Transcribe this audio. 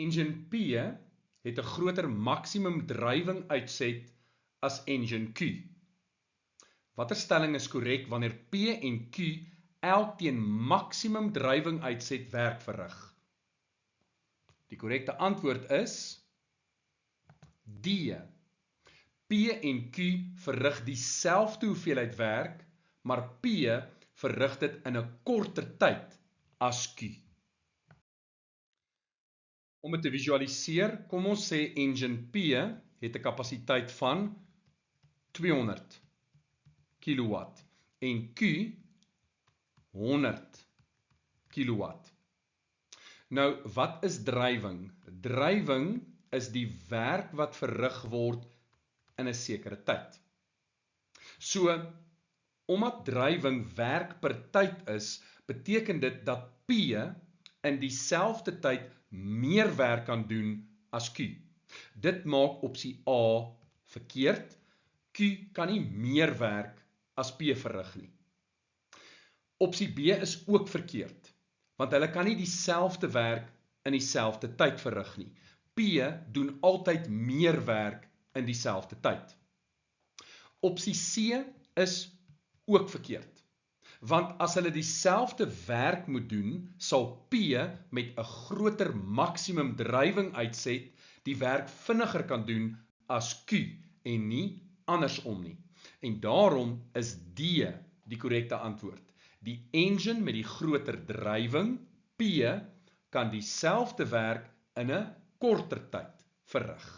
Engine P het 'n groter maksimum drywing uitset as Engine Q. Watter stelling is korrek wanneer P en Q elk teen maksimum drywing uitset werk verrig? Die korrekte antwoord is D. P en Q verrig dieselfde hoeveelheid werk, maar P verrig dit in 'n korter tyd as Q. Om dit te visualiseer, kom ons sê Engine P het 'n kapasiteit van 200 kilowatt en Q 100 kilowatt. Nou, wat is drywing? Drywing is die werk wat verrig word in 'n sekere tyd. So, omdat drywing werk per tyd is, beteken dit dat P in dieselfde tyd meer werk kan doen as Q. Dit maak opsie A verkeerd. Q kan nie meer werk as P verrig nie. Opsie B is ook verkeerd, want hulle kan nie dieselfde werk in dieselfde tyd verrig nie. P doen altyd meer werk in dieselfde tyd. Opsie C is ook verkeerd, want as hulle dieselfde werk moet doen, sal P met 'n groter maksimum drywing uitset die werk vinniger kan doen as Q en nie andersom nie. En daarom is D die korrekte antwoord. Die engine met die groter drywing, P, kan dieselfde werk in 'n korter tyd verrig.